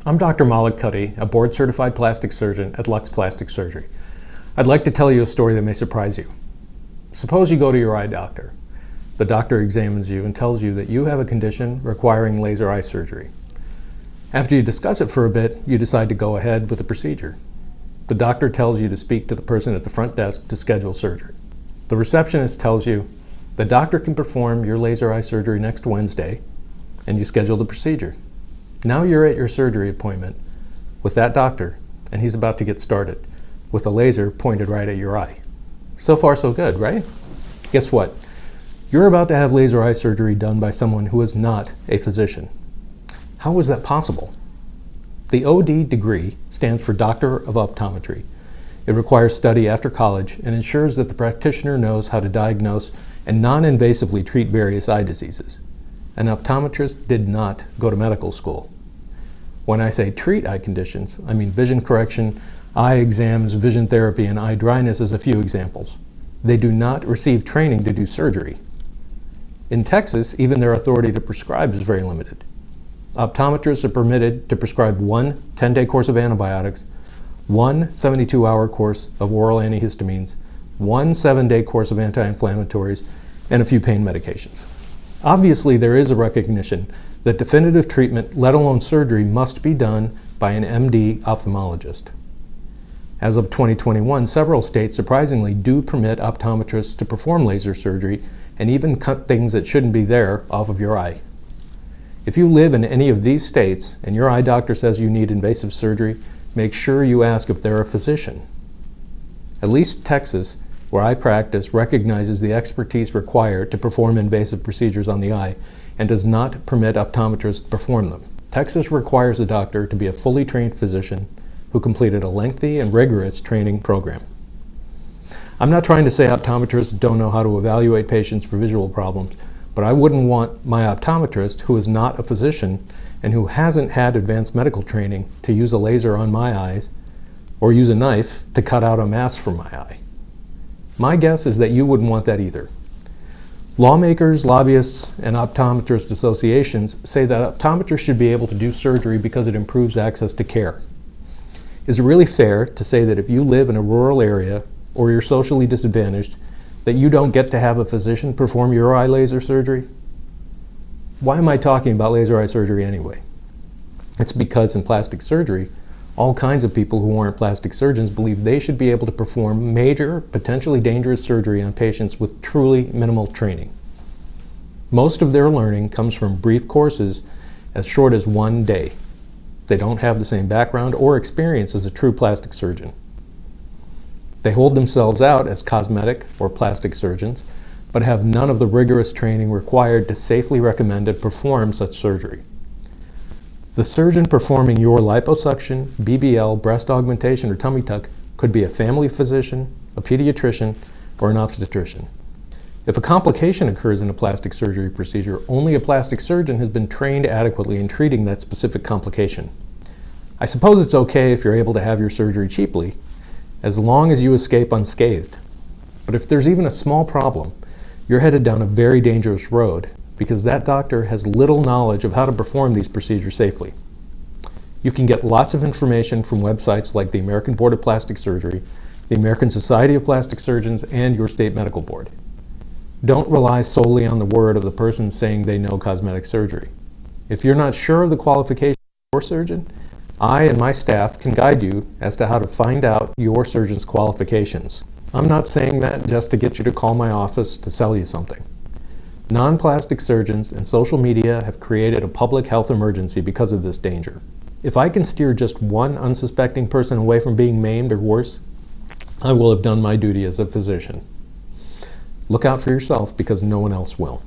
I'm Dr. Kutty, a board-certified plastic surgeon at Luxe Plastic Surgery. I'd like to tell you a story that may surprise you. Suppose you go to your eye doctor. The doctor examines you and tells you that you have a condition requiring laser eye surgery. After you discuss it for a bit, you decide to go ahead with the procedure. The doctor tells you to speak to the person at the front desk to schedule surgery. The receptionist tells you the doctor can perform your laser eye surgery next Wednesday, and you schedule the procedure. Now you're at your surgery appointment with that doctor, and he's about to get started with a laser pointed right at your eye. So far, so good, right? Guess what? You're about to have laser eye surgery done by someone who is not a physician. How is that possible? The OD degree stands for Doctor of Optometry. It requires study after college and ensures that the practitioner knows how to diagnose and non-invasively treat various eye diseases. An optometrist did not go to medical school. When I say treat eye conditions, I mean vision correction, eye exams, vision therapy, and eye dryness as a few examples. They do not receive training to do surgery. In Texas, even their authority to prescribe is very limited. Optometrists are permitted to prescribe one 10-day course of antibiotics, one 72-hour course of oral antihistamines, one 7-day course of anti-inflammatories, and a few pain medications. Obviously, there is a recognition that definitive treatment, let alone surgery, must be done by an MD ophthalmologist. As of 2021, several states surprisingly do permit optometrists to perform laser surgery and even cut things that shouldn't be there off of your eye. If you live in any of these states and your eye doctor says you need invasive surgery, make sure you ask if they're a physician. At least Texas, where I practice, recognizes the expertise required to perform invasive procedures on the eye and does not permit optometrists to perform them. Texas requires the doctor to be a fully trained physician who completed a lengthy and rigorous training program. I'm not trying to say optometrists don't know how to evaluate patients for visual problems, but I wouldn't want my optometrist, who is not a physician and who hasn't had advanced medical training, to use a laser on my eyes or use a knife to cut out a mass from my eye. My guess is that you wouldn't want that either. Lawmakers, lobbyists, and optometrist associations say that optometrists should be able to do surgery because it improves access to care. Is it really fair to say that if you live in a rural area or you're socially disadvantaged, that you don't get to have a physician perform your eye laser surgery? Why am I talking about laser eye surgery anyway? It's because in plastic surgery, all kinds of people who aren't plastic surgeons believe they should be able to perform major, potentially dangerous surgery on patients with truly minimal training. Most of their learning comes from brief courses as short as 1 day. They don't have the same background or experience as a true plastic surgeon. They hold themselves out as cosmetic or plastic surgeons, but have none of the rigorous training required to safely recommend and perform such surgery. The surgeon performing your liposuction, BBL, breast augmentation, or tummy tuck could be a family physician, a pediatrician, or an obstetrician. If a complication occurs in a plastic surgery procedure, only a plastic surgeon has been trained adequately in treating that specific complication. I suppose it's okay if you're able to have your surgery cheaply, as long as you escape unscathed. But if there's even a small problem, you're headed down a very dangerous road, because that doctor has little knowledge of how to perform these procedures safely. You can get lots of information from websites like the American Board of Plastic Surgery, the American Society of Plastic Surgeons, and your state medical board. Don't rely solely on the word of the person saying they know cosmetic surgery. If you're not sure of the qualifications of your surgeon, I and my staff can guide you as to how to find out your surgeon's qualifications. I'm not saying that just to get you to call my office to sell you something. Non-plastic surgeons and social media have created a public health emergency because of this danger. If I can steer just one unsuspecting person away from being maimed or worse, I will have done my duty as a physician. Look out for yourself, because no one else will.